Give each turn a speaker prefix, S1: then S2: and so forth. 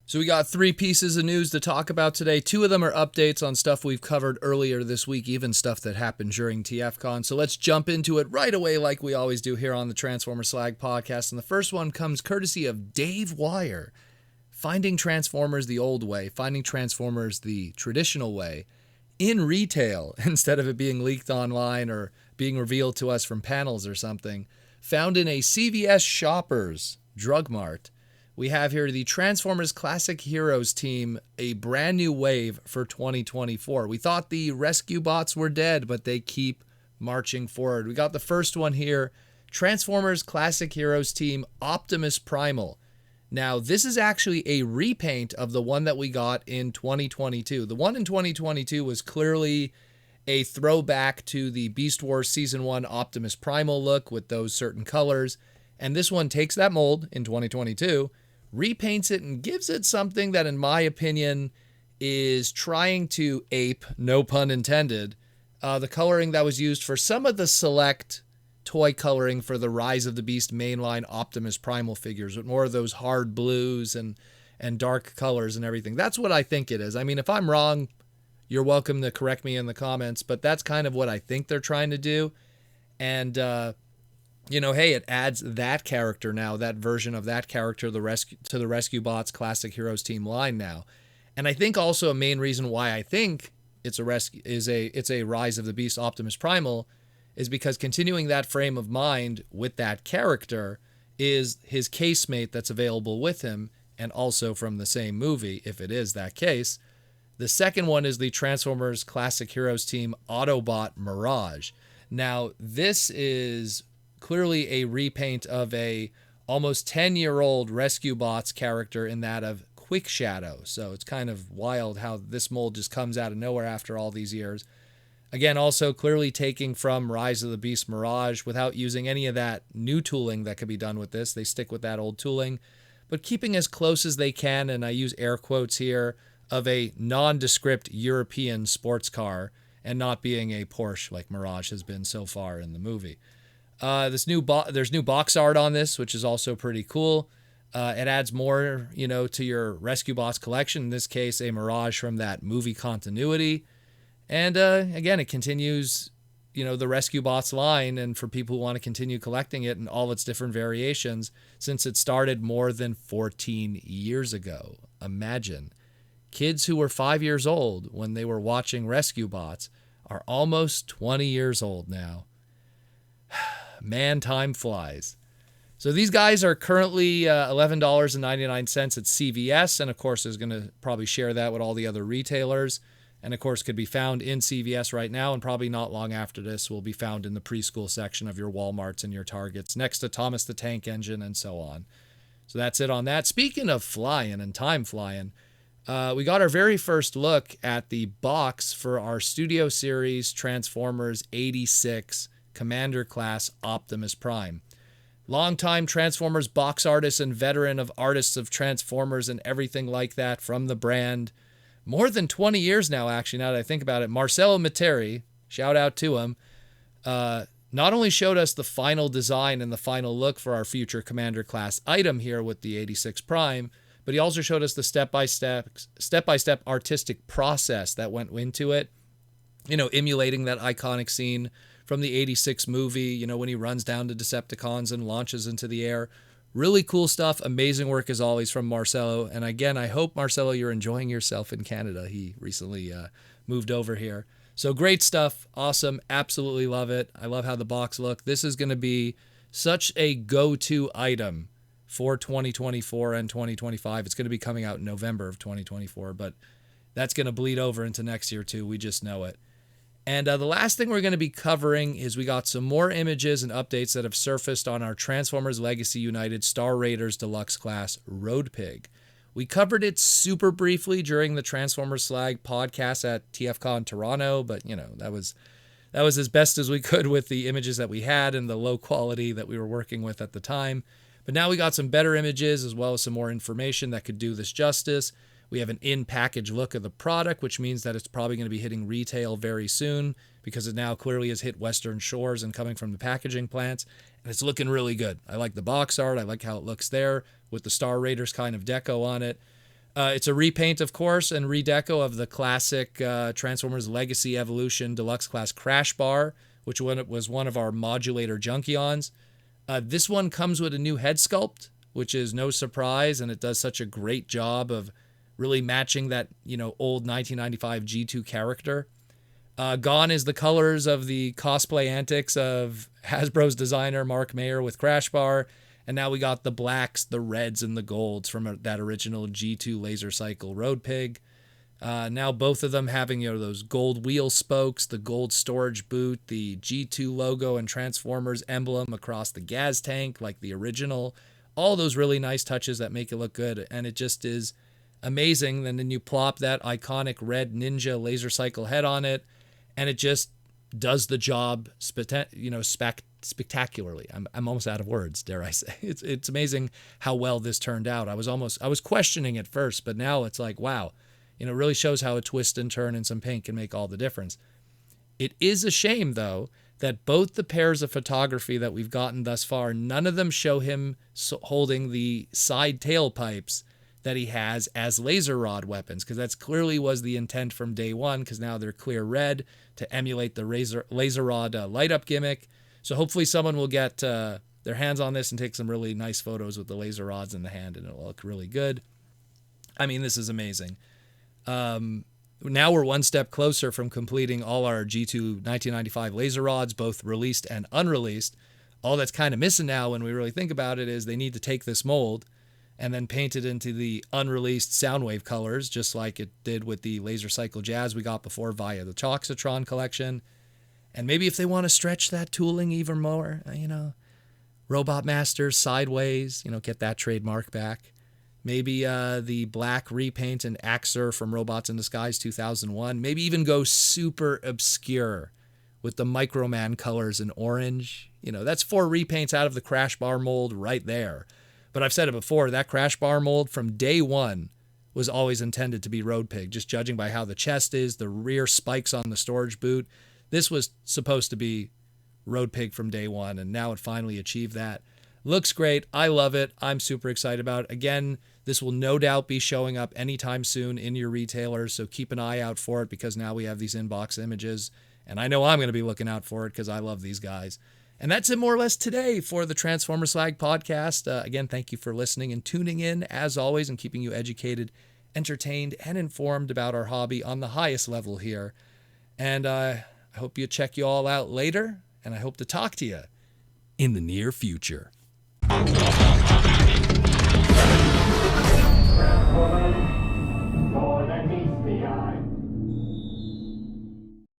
S1: So we got 3 pieces of news to talk about today. 2 of them are updates on stuff we've covered earlier this week, even stuff that happened during TFCon. So let's jump into it right away like we always do here on the Transformer Slag podcast. And the first one comes courtesy of Dave Wire. Finding Transformers the old way, finding Transformers the traditional way in retail instead of it being leaked online or being revealed to us from panels or something. Found in a CVS Shoppers Drug Mart. We have here the Transformers Classic Heroes team, a brand new wave for 2024. We thought the rescue bots were dead, but they keep marching forward. We got the first one here, Transformers Classic Heroes team Optimus Primal. Now, this is actually a repaint of the one that we got in 2022. The one in 2022 was clearly a throwback to the Beast Wars Season 1 Optimus Primal look with those certain colors. And this one takes that mold in 2022, repaints it, and gives it something that, in my opinion, is trying to ape, no pun intended, the coloring that was used for some of the select toy coloring for the Rise of the Beast mainline Optimus Primal figures, with more of those hard blues and dark colors and everything. That's what I think it is. I mean, if I'm wrong, you're welcome to correct me in the comments, but that's kind of what I think they're trying to do. And, hey, it adds that character now, that version of that character, to the Rescue Bots Classic Heroes team line now. And I think also a main reason why I think it's a Rise of the Beast Optimus Primal is because continuing that frame of mind with that character is his casemate that's available with him, and also from the same movie, if it is that case. The second one is the Transformers Classic Heroes team Autobot Mirage. Now, this is clearly a repaint of a almost 10-year-old Rescue Bots character in that of Quick Shadow. So it's kind of wild how this mold just comes out of nowhere after all these years. Again, also clearly taking from Rise of the Beast Mirage without using any of that new tooling that could be done with this. They stick with that old tooling, but keeping as close as they can, and I use air quotes here, of a nondescript European sports car and not being a Porsche like Mirage has been so far in the movie. There's new box art on this, which is also pretty cool. It adds more, to your Rescue Bots collection. In this case, a Mirage from that movie continuity. And again, it continues, the Rescue Bots line, and for people who want to continue collecting it in all its different variations, since it started more than 14 years ago. Imagine. Kids who were 5 years old when they were watching Rescue Bots are almost 20 years old now. Man, time flies. So these guys are currently $11.99 at CVS, and of course is going to probably share that with all the other retailers, and of course could be found in CVS right now, and probably not long after this will be found in the preschool section of your Walmarts and your Targets, next to Thomas the Tank Engine and so on. So that's it on that. Speaking of flying and time flying, we got our very first look at the box for our Studio Series Transformers 86 Commander Class Optimus Prime. Longtime Transformers box artist and veteran of artists of Transformers and everything like that from the brand. More than 20 years now, actually, now that I think about it. Marcelo Materi, shout out to him, not only showed us the final design and the final look for our future Commander Class item here with the 86 Prime, but he also showed us the step-by-step artistic process that went into it, emulating that iconic scene from the 86 movie, when he runs down to Decepticons and launches into the air. Really cool stuff. Amazing work as always from Marcelo. And again, I hope, Marcelo, you're enjoying yourself in Canada. He recently moved over here. So great stuff. Awesome. Absolutely love it. I love how the box look. This is going to be such a go-to item for 2024 and 2025. It's going to be coming out in November of 2024, but that's going to bleed over into next year too. We just know it. And the last thing we're going to be covering is we got some more images and updates that have surfaced on our Transformers Legacy United Star Raiders Deluxe Class Road Pig. We covered it super briefly during the Transformers Slag podcast at TFCon Toronto, but that was as best as we could with the images that we had and the low quality that we were working with at the time. But now we got some better images as well as some more information that could do this justice. We have an in-package look of the product, which means that it's probably going to be hitting retail very soon because it now clearly has hit Western shores and coming from the packaging plants. And it's looking really good. I like the box art. I like how it looks there with the Star Raiders kind of deco on it. It's a repaint, of course, and redeco of the classic Transformers Legacy Evolution Deluxe Class Crash Bar, which was one of our modulator Junkions. This one comes with a new head sculpt, which is no surprise, and it does such a great job of really matching that, old 1995 G2 character. Gone is the colors of the cosplay antics of Hasbro's designer Mark Mayer with Crash Bar, and now we got the blacks, the reds, and the golds from that original G2 Laser Cycle Road Pig. Now both of them having those gold wheel spokes, the gold storage boot, the G2 logo and Transformers emblem across the gas tank like the original. All those really nice touches that make it look good, and it just is amazing. And then you plop that iconic red Ninja Laser Cycle head on it, and it just does the job spectacularly. I'm almost out of words, dare I say. It's amazing how well this turned out. I was questioning at first, but now it's like, wow, it really shows how a twist and turn and some paint can make all the difference. It is a shame, though, that both the pairs of photography that we've gotten thus far, none of them show him holding the side tailpipes that he has as laser rod weapons, because that's clearly was the intent from day one, because now they're clear red to emulate the laser rod light up gimmick. So hopefully someone will get their hands on this and take some really nice photos with the laser rods in the hand, and it'll look really good. I mean, this is amazing. Now we're one step closer from completing all our G2 1995 laser rods, both released and unreleased. All that's kind of missing now when we really think about it is they need to take this mold and then paint it into the unreleased Soundwave colors, just like it did with the Laser Cycle Jazz we got before via the Toxitron collection. And maybe if they want to stretch that tooling even more, Robot Masters, Sideways, get that trademark back. Maybe the black repaint and Axer from Robots in Disguise 2001. Maybe even go super obscure with the Microman colors in orange. That's 4 repaints out of the Crash Bar mold right there. But I've said it before, that Crash Bar mold from day one was always intended to be Road Pig, just judging by how the chest is, the rear spikes on the storage boot. This was supposed to be Road Pig from day one, and now it finally achieved that. Looks great. I love it. I'm super excited about it. Again, this will no doubt be showing up anytime soon in your retailers, so keep an eye out for it, because now we have these inbox images, and I know I'm going to be looking out for it because I love these guys. And that's it more or less today for the Transformer Slag podcast. Again, thank you for listening and tuning in, as always, and keeping you educated, entertained, and informed about our hobby on the highest level here. And I hope you check you all out later, and I hope to talk to you in the near future.